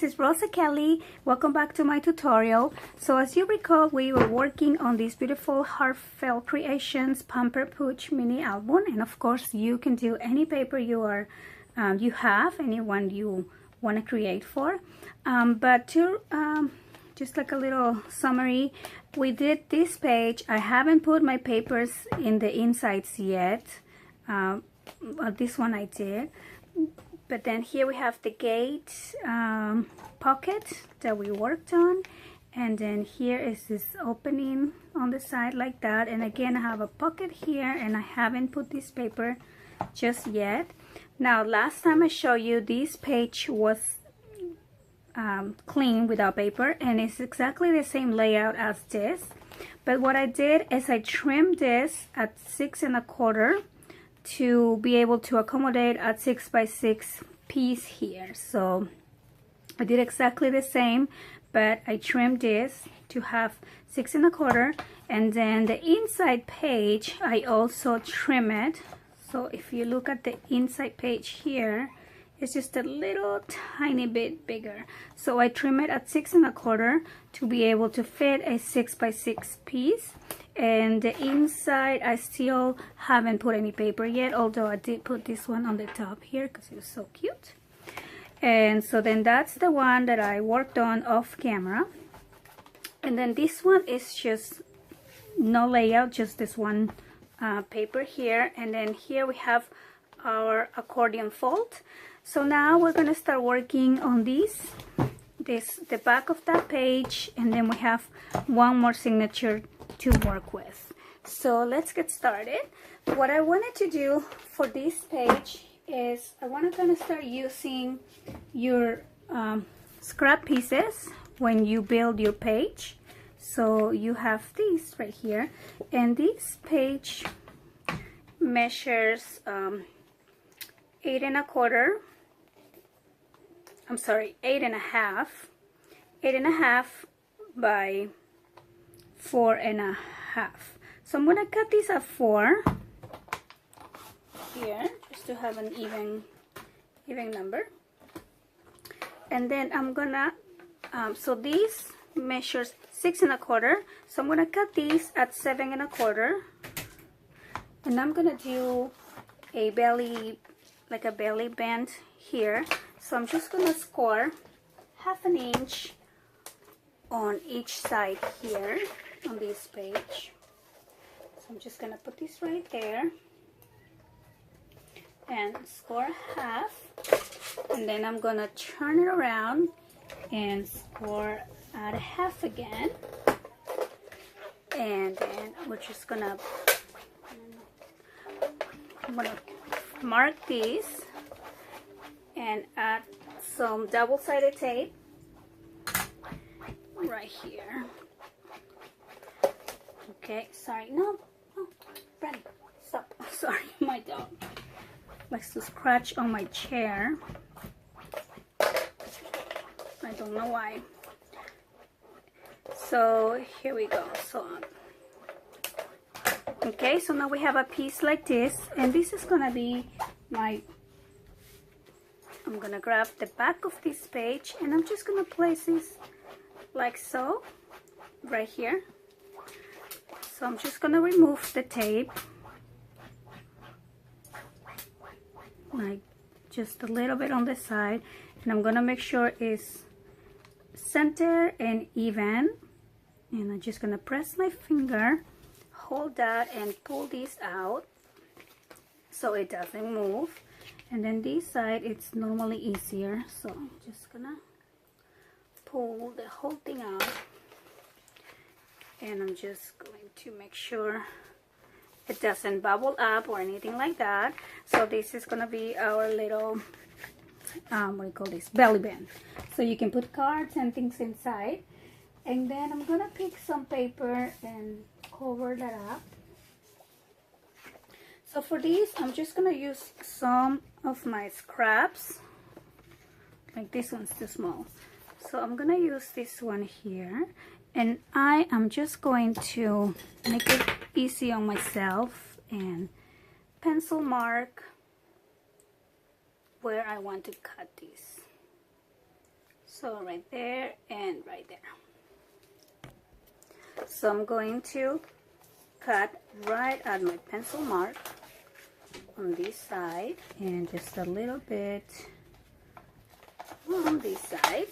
is Rosa Kelly. Welcome back to my tutorial. So as you recall, we were working on this beautiful Heartfelt Creations Pamper Pooch mini album, and of course you can do any paper you have, anyone you want to create for. But to just like a little summary, we did this page. I haven't put my papers in the insides yet. This one I did. But then here we have the gate pocket that we worked on, and then here is this opening on the side like that, and again I have a pocket here, and I haven't put this paper just yet. Now last time I showed you, this page was clean without paper, and it's exactly the same layout as this, but what I did is I trimmed this at 6 1/4 to be able to accommodate a 6 by 6 piece here. So I did exactly the same, but I trimmed this to have 6 1/4, and then the inside page I also trim it. So if you look at the inside page here, it's just a little tiny bit bigger. So I trim it at 6 1/4 to be able to fit a 6 by 6 piece. And the inside I still haven't put any paper yet, although I did put this one on the top here because it was so cute. And so then that's the one that I worked on off camera. And then this one is just no layout, just this one paper here. And then here we have our accordion fold. So now we're going to start working on the back of that page, and then we have one more signature to work with. So let's get started. What I wanted to do for this page is I want to kind of start using your scrap pieces when you build your page. So you have these right here, and this page measures 8 1/4. I'm sorry, 8 1/2 by 4 1/2. So I'm gonna cut these at 4 here, just to have an even number. And then I'm gonna so these measures 6 1/4. So I'm gonna cut these at 7 1/4, and I'm gonna do a belly, like a belly band here. So I'm just gonna score 1/2 inch on each side here on this page. So I'm just gonna put this right there and score 1/2, and then I'm gonna turn it around and score at 1/2 again, and then we're just gonna mark these and add some double-sided tape right here. Okay, sorry, no, Brady, stop. Sorry, my dog likes to scratch on my chair. I don't know why. So here we go. So okay, so now we have a piece like this, and this is gonna be I'm gonna grab the back of this page, and I'm just gonna place this like so right here. So I'm just gonna remove the tape, like just a little bit on the side, and I'm gonna make sure it's center and even, and I'm just gonna press my finger, hold that, and pull this out so it doesn't move. And then this side, it's normally easier, so I'm just gonna pull the whole thing out, and I'm just going to make sure it doesn't bubble up or anything like that. So this is gonna be our little what do you call this, belly band, so you can put cards and things inside. And then I'm gonna pick some paper and cover that up. So for these, I'm just gonna use some of my scraps. Like this one's too small, so I'm gonna use this one here, and I am just going to make it easy on myself and pencil mark where I want to cut these. So So right there and right there. So I'm going to cut right at my pencil mark on this side and just a little bit on this side.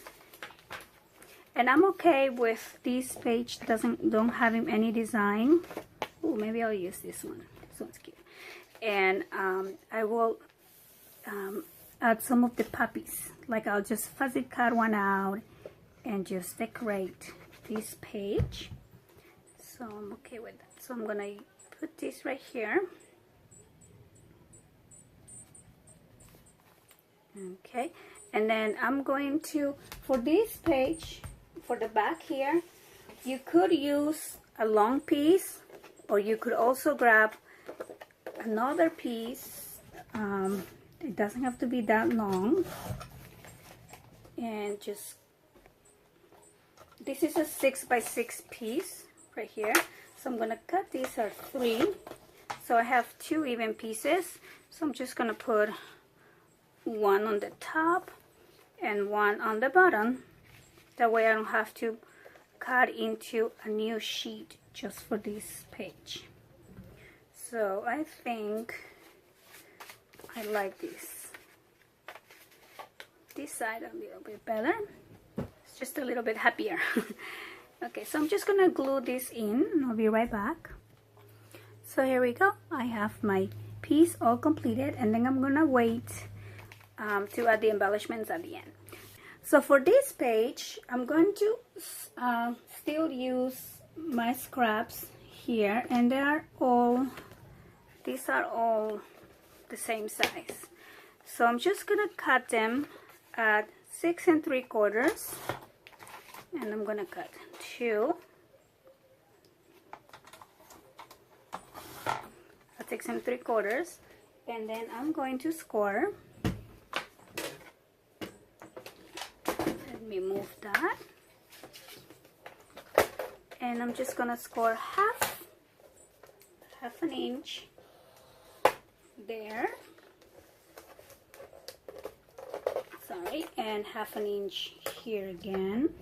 And I'm okay with this page don't have any design. Oh, maybe I'll use this one. This one's cute. And I will add some of the puppies. Like I'll just fuzzy cut one out and just decorate this page. So I'm okay with that. So I'm gonna put this right here. Okay, and then I'm going to, for this page, for the back here, you could use a long piece, or you could also grab another piece. It doesn't have to be that long. And just, this is a 6x6 piece right here. So I'm gonna cut these are 3. So I have 2 even pieces. So I'm just gonna put one on the top and one on the bottom. That way I don't have to cut into a new sheet just for this page. So I think I like this side a little bit better. It's just a little bit happier. Okay, so I'm just gonna glue this in and I'll be right back. So here we go. I have my piece all completed, and then I'm gonna wait to add the embellishments at the end. So for this page, I'm going to still use my scraps here, and these are all the same size. So I'm just gonna cut them at 6 3/4, and I'm gonna cut 2 at 6 3/4, and then I'm going to score. Let me move that, and I'm just gonna score half an inch there, sorry, and half an inch here again.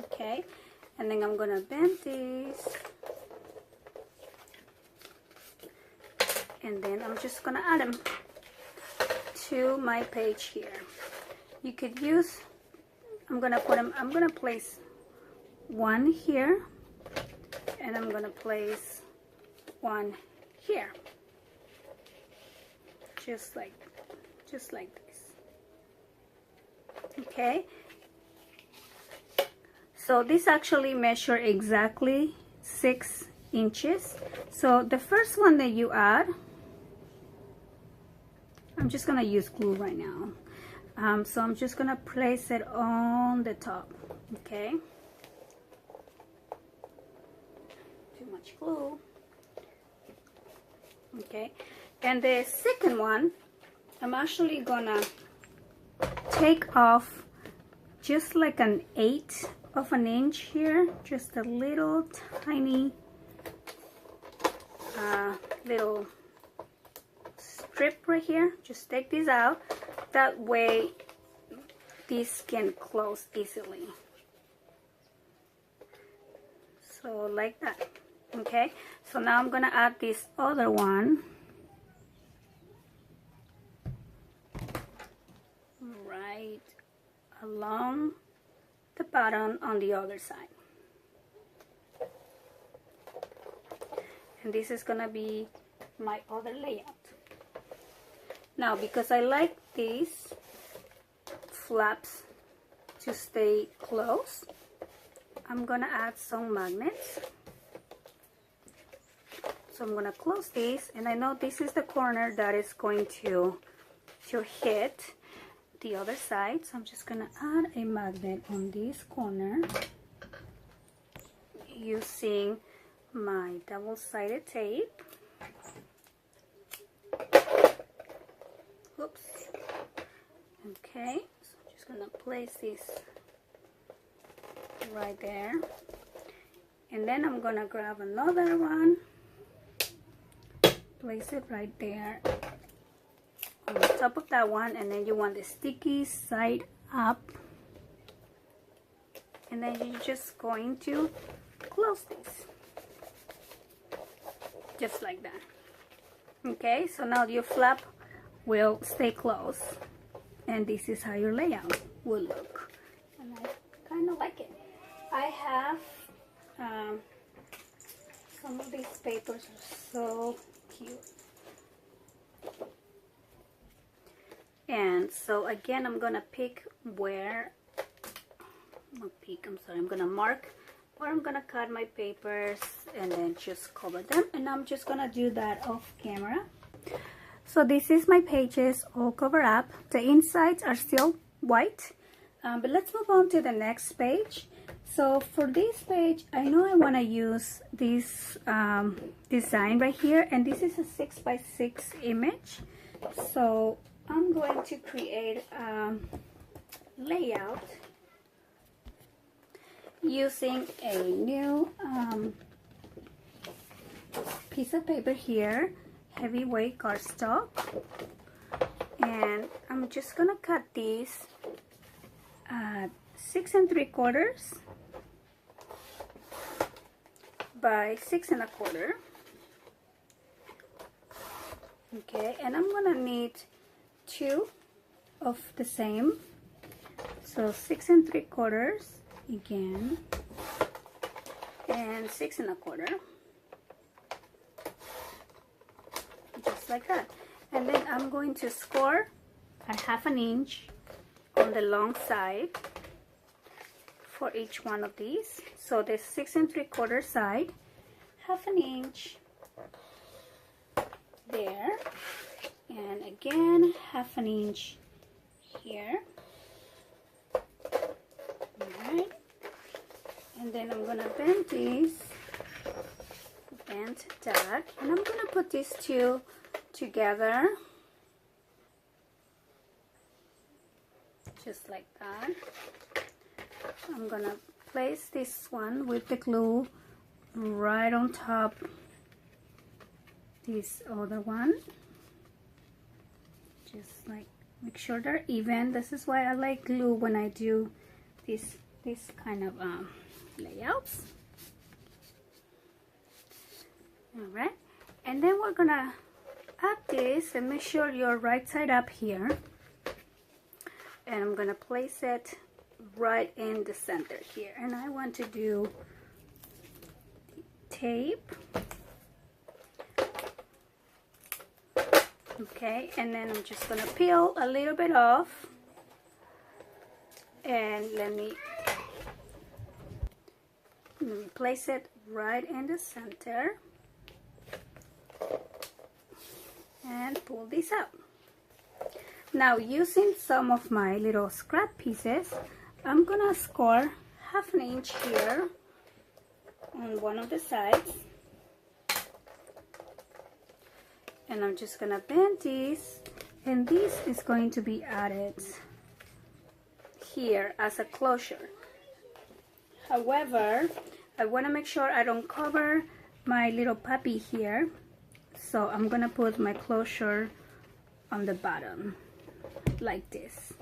Okay, and then I'm gonna bend this, and then I'm just gonna add them to my page here. You could use, I'm gonna place one here, and I'm gonna place one here, just like this. Okay, so this actually measure exactly 6 inches. So the first one that you add, I'm just gonna use glue right now. So I'm just gonna place it on the top. Okay, too much glue. Okay, and the second one, I'm actually gonna take off just like an 1/8 of an inch here, just a little tiny little strip right here. Just take this out, that way this can close easily. So like that. Okay, so now I'm gonna add this other one right along the bottom on the other side. And this is gonna be my other layout. Now, because I like these flaps to stay closed, I'm gonna add some magnets. So I'm gonna close this, and I know this is the corner that is going to hit the other side, so I'm just gonna add a magnet on this corner using my double-sided tape. Oops. Okay, so I'm just gonna place this right there, and then I'm gonna grab another one, place it right there on the top of that one, and then you want the sticky side up, and then you're just going to close this just like that. Okay, so now your flap will stay closed, and this is how your layout will look, and I kind of like it. I have some of these papers are so cute. And so again, I'm gonna pick where, I'm gonna mark where I'm gonna cut my papers and then just cover them, and I'm just gonna do that off camera. So this is my pages all covered up. The insides are still white, but let's move on to the next page. So for this page, I know I want to use this design right here, and this is a 6x6 image. So I'm going to create a layout using a new piece of paper here, heavyweight cardstock, and I'm just gonna cut these 6 3/4 by 6 1/4. Okay, and I'm gonna need 2 of the same, so 6 3/4 again, and 6 1/4, just like that. And then I'm going to score a 1/2 inch on the long side for each one of these. So the 6 3/4 side, 1/2 inch there, and again 1/2 inch here. Alright, and then I'm gonna bend these, bend that, and I'm gonna put these two together just like that. I'm gonna place this one with the glue right on top this other one, just like, make sure they're even. This is why I like glue when I do this kind of layouts. All right, and then we're gonna add this, and make sure you're right side up here, and I'm gonna place it right in the center here, and I want to do tape. Okay, and then I'm just gonna peel a little bit off, and let me place it right in the center and pull this out. Now, using some of my little scrap pieces, I'm gonna score 1/2 inch here on one of the sides, and I'm just gonna bend this, and this is going to be added here as a closure. However, I want to make sure I don't cover my little puppy here, so I'm gonna put my closure on the bottom like this.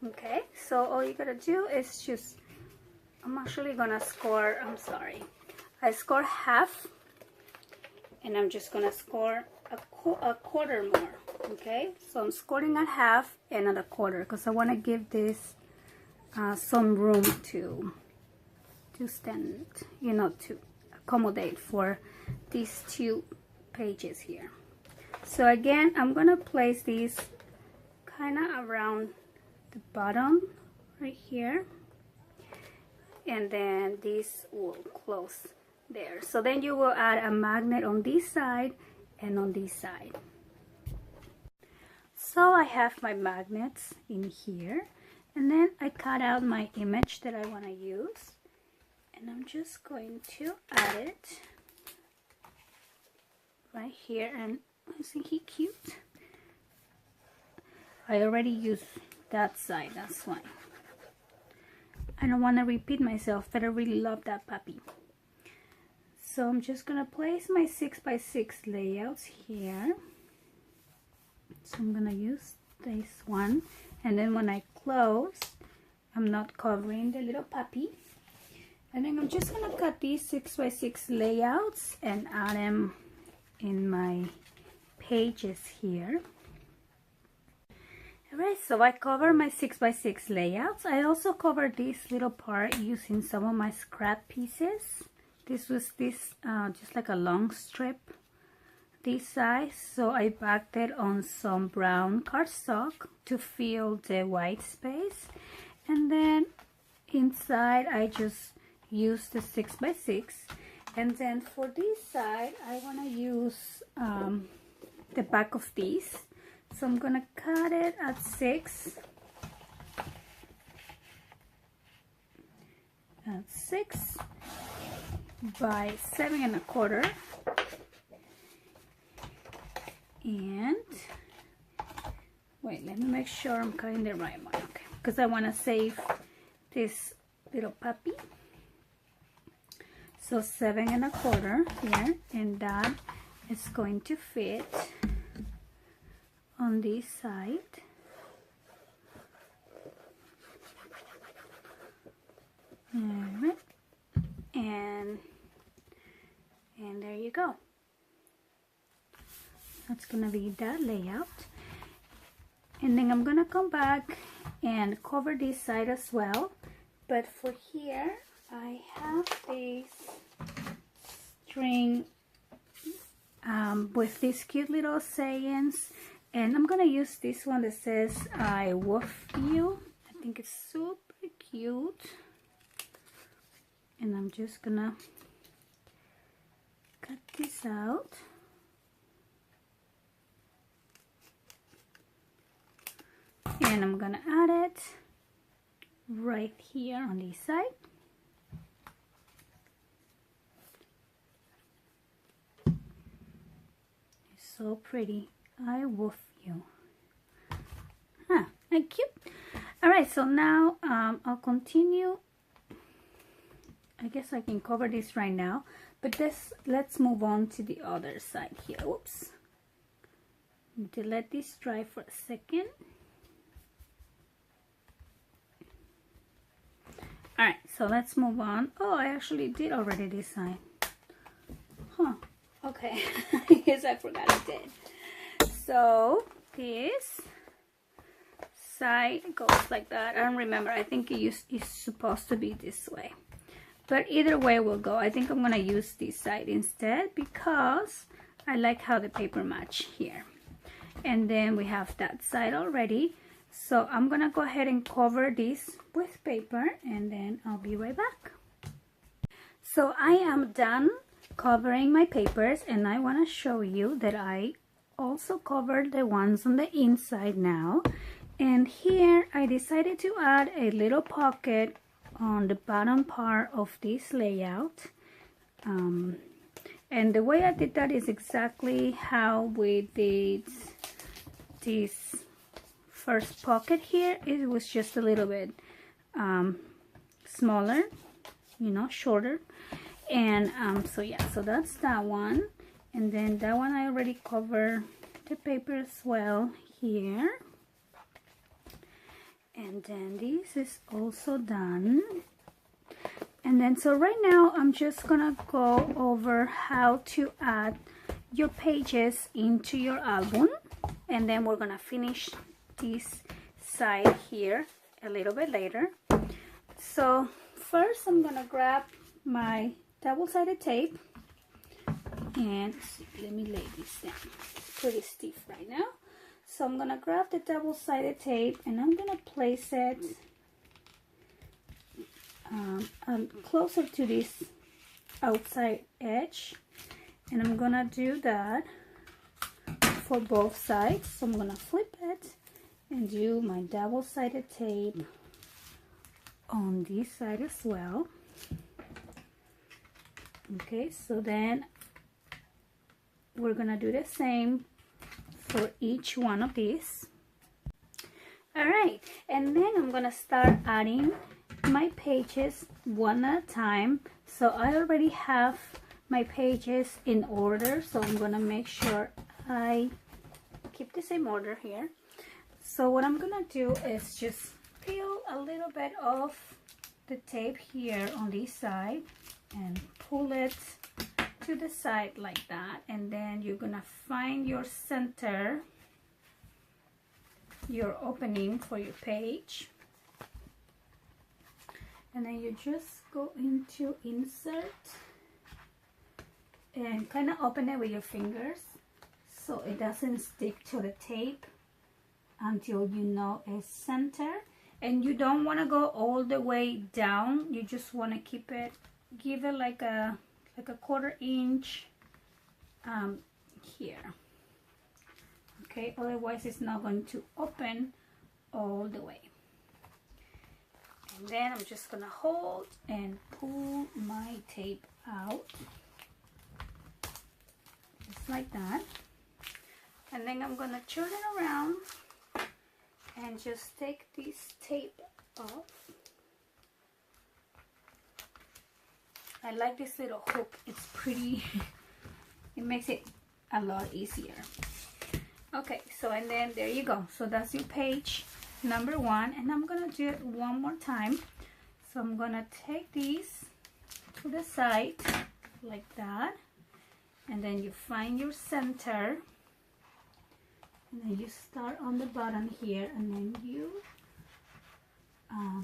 Okay, so all you gotta do is just, I'm actually gonna score, I score 1/2, and I'm just gonna score a quarter more. Okay, so I'm scoring at 1/2 and at 1/4 because I want to give this some room to stand, you know, to accommodate for these 2 pages here. So again, I'm gonna place these kind of around the bottom right here, and then this will close there. So then you will add a magnet on this side and on this side. So I have my magnets in here, and then I cut out my image that I want to use, and I'm just going to add it right here. And isn't he cute? I already used that side, that's why I don't want to repeat myself, but I really love that puppy. So I'm just gonna place my 6x6 layouts here, So I'm gonna use this one, and then when I close, I'm not covering the little puppy. And then I'm just gonna cut these 6x6 layouts and add them in my pages here. Alright, so I cover my 6x6 layouts. I also covered this little part using some of my scrap pieces. This was just like a long strip this size, so I backed it on some brown cardstock to fill the white space, and then inside I just used the 6x6. And then for this side I want to use the back of these. So I'm gonna cut it at 6 by 7.25, and wait, let me make sure I'm cutting the right one, okay, because I want to save this little puppy. So 7.25 here, and that is going to fit on this side. Alright, and there you go. That's gonna be that layout. And then I'm gonna come back and cover this side as well. But for here, I have this string with these cute little sayings. And I'm gonna use this one that says, I love you. I think it's super cute. And I'm just gonna cut this out. And I'm gonna add it right here on this side. It's so pretty. I love you. Huh, thank you. Alright, so now I'll continue. I guess I can cover this right now, but let's move on to the other side here. Whoops. Need to let this dry for a second. Alright, so let's move on. Oh, I actually did already this side. Huh, okay. I guess I forgot I did. So this side goes like that. I don't remember. I think it's supposed to be this way. But either way will go. I think I'm going to use this side instead because I like how the paper match here. And then we have that side already. So I'm going to go ahead and cover this with paper, and then I'll be right back. So I am done covering my papers, and I want to show you that I also covered the ones on the inside now. And here I decided to add a little pocket on the bottom part of this layout. And the way I did that is exactly how we did this first pocket here. It was just a little bit smaller, you know, shorter. And so yeah, so that's that one. And then that one I already covered the paper as well here. And then this is also done. And then so right now I'm just gonna go over how to add your pages into your album, and then we're gonna finish this side here a little bit later. So first I'm gonna grab my double-sided tape, and let me lay this down. It's pretty stiff right now. So I'm gonna grab the double-sided tape, and I'm gonna place it closer to this outside edge, and I'm gonna do that for both sides. So I'm gonna flip it and do my double-sided tape on this side as well. Okay, so then we're gonna do the same for each one of these. All right, and then I'm gonna start adding my pages one at a time. So I already have my pages in order, so I'm gonna make sure I keep the same order here. So what I'm gonna do is just peel a little bit of the tape here on this side and pull it to the side like that, and then you're gonna find your center, your opening for your page, and then you just go into insert and kind of open it with your fingers so it doesn't stick to the tape until you know it's center. And you don't want to go all the way down, you just want to keep it, give it like a 1/4 inch here, okay? Otherwise it's not going to open all the way. And then I'm just gonna hold and pull my tape out just like that, and then I'm gonna turn it around and just take this tape off. I like this little hook, it's pretty, it makes it a lot easier. Okay, so and then there you go. So that's your page number 1, and I'm gonna do it one more time. So I'm gonna take these to the side like that, and then you find your center, and then you start on the bottom here, and then you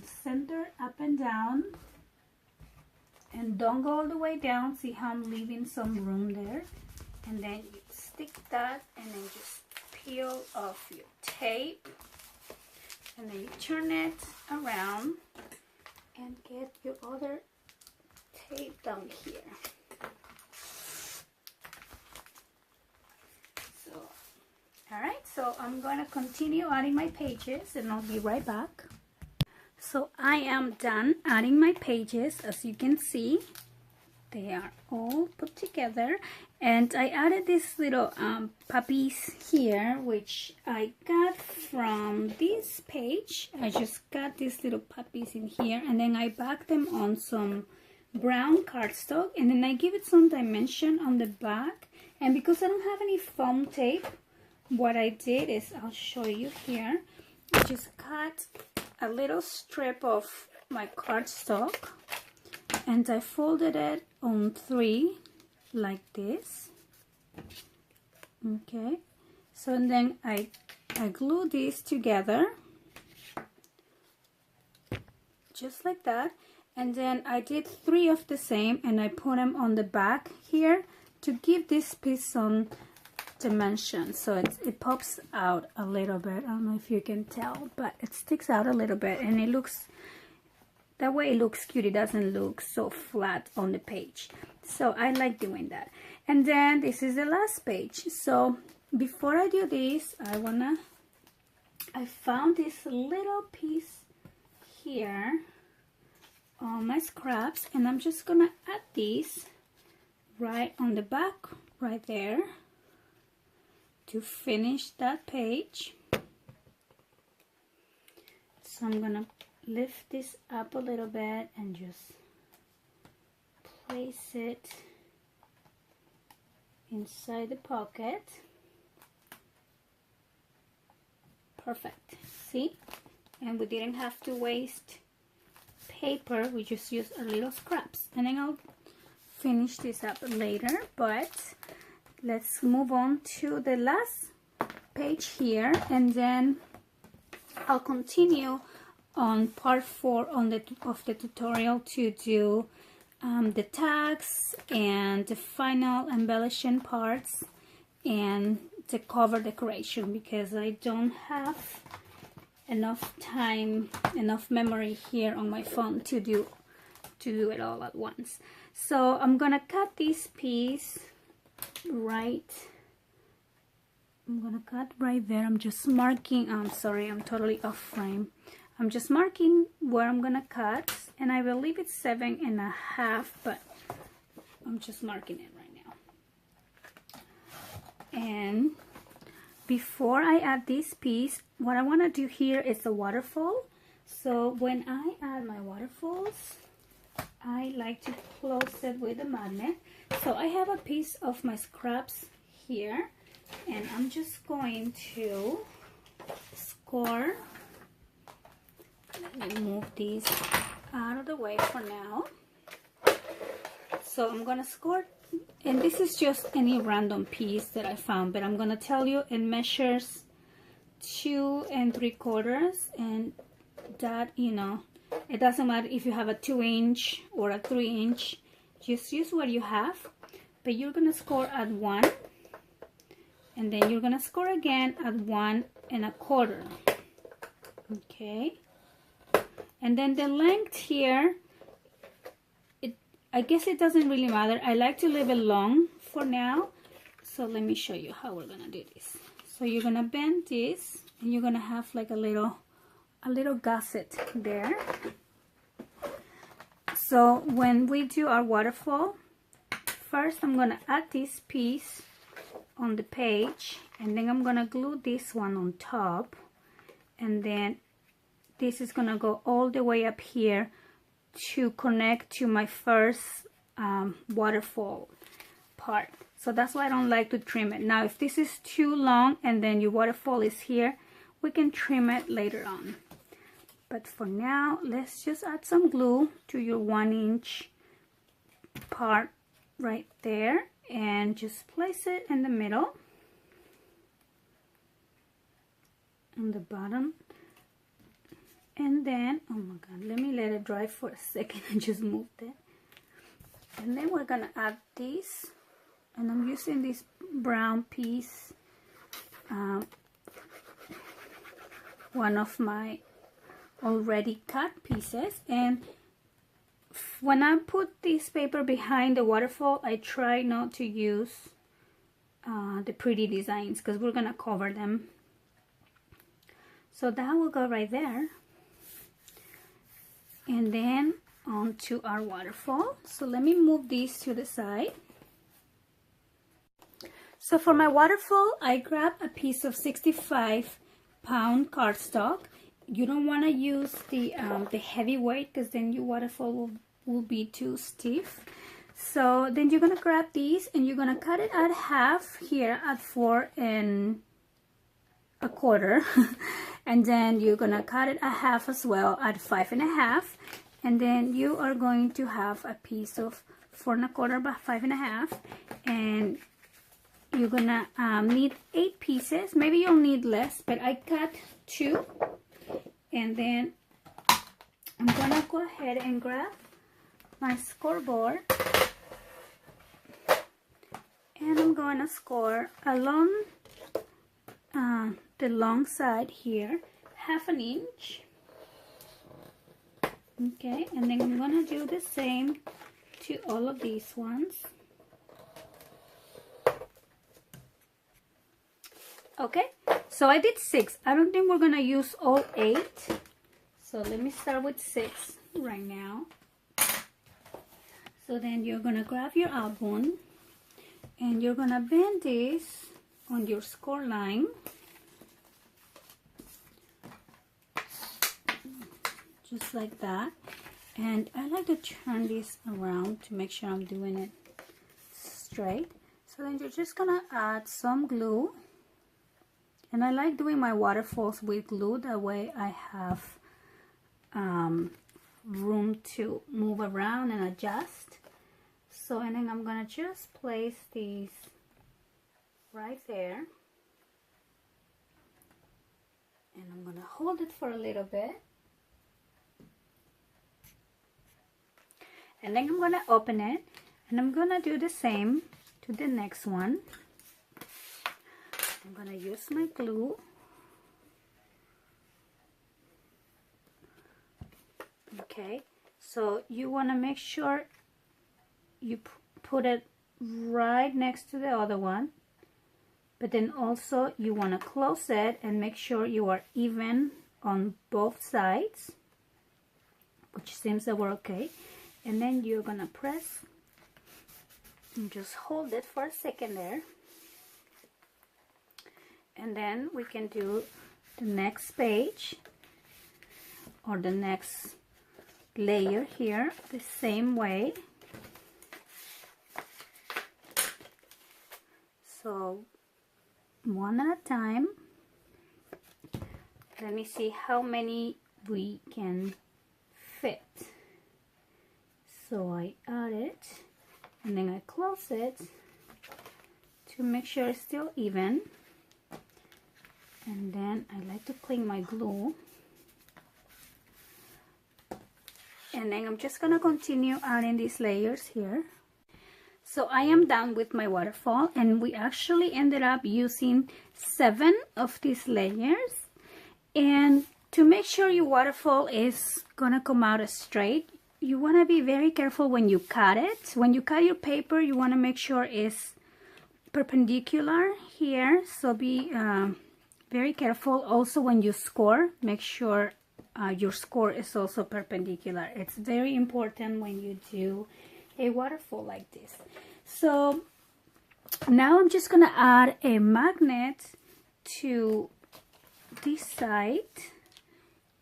center up and down, and don't go all the way down. See how I'm leaving some room there, and then you stick that, and then just peel off your tape, and then you turn it around and get your other tape down here. So alright, so I'm going to continue adding my pages, and I'll be right back. So I am done adding my pages. As you can see, they are all put together, and I added these little puppies here, which I got from this page. I just got these little puppies in here, and then I backed them on some brown cardstock, and then I give it some dimension on the back. And because I don't have any foam tape, what I did is, I'll show you here, I just cut a little strip of my cardstock, and I folded it on 3 like this. Okay, so and then I glue these together just like that, and then I did 3 of the same, and I put them on the back here to give this piece some dimension, so it pops out a little bit. I don't know if you can tell, but it sticks out a little bit, and it looks, that way it looks cute. It doesn't look so flat on the page, so I like doing that. And then this is the last page. So before I do this, I found this little piece here on my scraps, and I'm just gonna add these right on the back right there to finish that page. So I'm gonna lift this up a little bit and just place it inside the pocket. Perfect. See? And we didn't have to waste paper, we just used a little scraps. And then I'll finish this up later, but let's move on to the last page here, and then I'll continue on part 4 of the tutorial to do the tags and the final embellishing parts and the cover decoration, because I don't have enough time, enough memory here on my phone to do it all at once. So I'm gonna cut this piece right, I'm gonna cut right there. I'm just marking, I'm sorry, I'm totally off frame. I'm just marking where I'm gonna cut, and I believe it's 7.5, but I'm just marking it right now. And before I add this piece, what I want to do here is a waterfall. So when I add my waterfalls, I like to close it with a magnet. So I have a piece of my scraps here, And I'm just going to score. Let me move these out of the way for now. So I'm gonna score, and this is just any random piece that I found, but I'm gonna tell you it measures 2 3/4, and that, you know, it doesn't matter if you have a 2-inch or a 3-inch, just use what you have. But you're gonna score at 1, and then you're gonna score again at 1 1/4. Okay, and then the length here, I guess it doesn't really matter. I like to leave it long for now. So let me show you how we're gonna do this. So you're gonna bend this, and you're gonna have like a little gusset there. So when we do our waterfall, first I'm gonna add this piece on the page, and then I'm gonna glue this one on top, and then this is gonna go all the way up here to connect to my first waterfall part. So that's why I don't like to trim it. Now if this is too long and then your waterfall is here, we can trim it later on. But for now, let's just add some glue to your 1-inch part right there, and just place it in the middle, on the bottom. And then, oh my god, let me let it dry for a second. I just moved it. And then we're gonna add this, and I'm using this brown piece, one of my already cut pieces. And when I put this paper behind the waterfall, I try not to use the pretty designs, because we're gonna cover them. So that will go right there. And then onto our waterfall. So let me move these to the side. So for my waterfall, I grabbed a piece of 65-pound cardstock. You don't want to use the heavy weight, because then your waterfall will be too stiff. So then you're gonna grab these, and you're gonna cut it at half here at 4 1/4. And then you're gonna cut it at half as well at 5 1/2, and then you are going to have a piece of 4 1/4 by 5 1/2, and you're gonna need 8 pieces. Maybe you'll need less, but I cut 2. And then I'm gonna go ahead and grab my scoreboard, and I'm gonna score along the long side here, 1/2 inch. Okay, and then I'm gonna do the same to all of these ones. Okay, so I did 6. I don't think we're gonna use all 8, so let me start with 6 right now. So then you're gonna grab your album, and you're gonna bend this on your score line, just like that. And I like to turn this around to make sure I'm doing it straight. So then you're just gonna add some glue, and I like doing my waterfalls with glue, that way I have room to move around and adjust. So, and then I'm gonna just place these right there, and I'm gonna hold it for a little bit, and then I'm gonna open it, and I'm gonna do the same to the next one. I'm gonna use my glue, okay, so you want to make sure you put it right next to the other one, but then also you want to close it and make sure you are even on both sides, which seems that we're okay. And then you're gonna press and just hold it for a second there, and then we can do the next page or the next layer here the same way. So one at a time. Let me see how many we can fit. So I add it and then I close it to make sure it's still even. And then I like to clean my glue. And then I'm just gonna continue adding these layers here. So I am done with my waterfall, and we actually ended up using 7 of these layers. And to make sure your waterfall is gonna come out straight, you wanna be very careful when you cut it. When you cut your paper, you wanna make sure it's perpendicular here. So be very careful. Also when you score, make sure your score is also perpendicular. It's very important when you do a waterfall like this. So now I'm just gonna add a magnet to this side.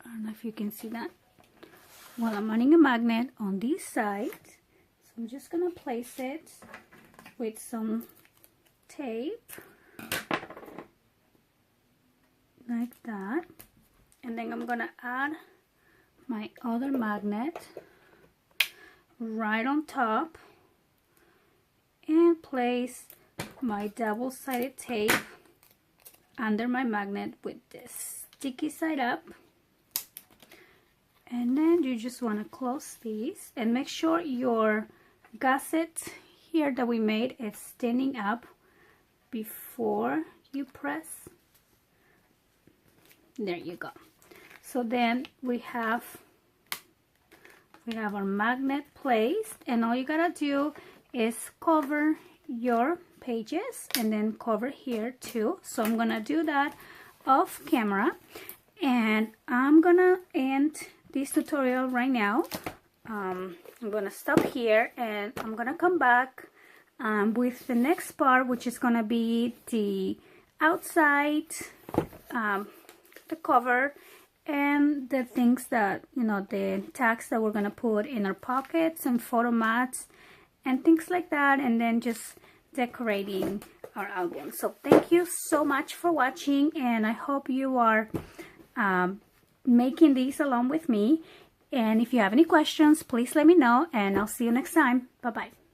I don't know if you can see that. Well, I'm adding a magnet on this side. So I'm just gonna place it with some tape like that. And then I'm gonna add my other magnet right on top and place my double-sided tape under my magnet with this sticky side up. And then you just want to close these and make sure your gusset here that we made is standing up before you press. There you go. So then we have our magnet placed, and all you gotta do is cover your pages and then cover here too. So I'm gonna do that off camera, and I'm gonna end this tutorial right now. I'm gonna stop here and I'm gonna come back with the next part, which is gonna be the outside, the cover, and the things that, you know, the tags that we're gonna put in our pockets and photo mats and things like that, and then just decorating our album. So thank you so much for watching, and I hope you are making these along with me. And if you have any questions, please let me know, and I'll see you next time. Bye bye.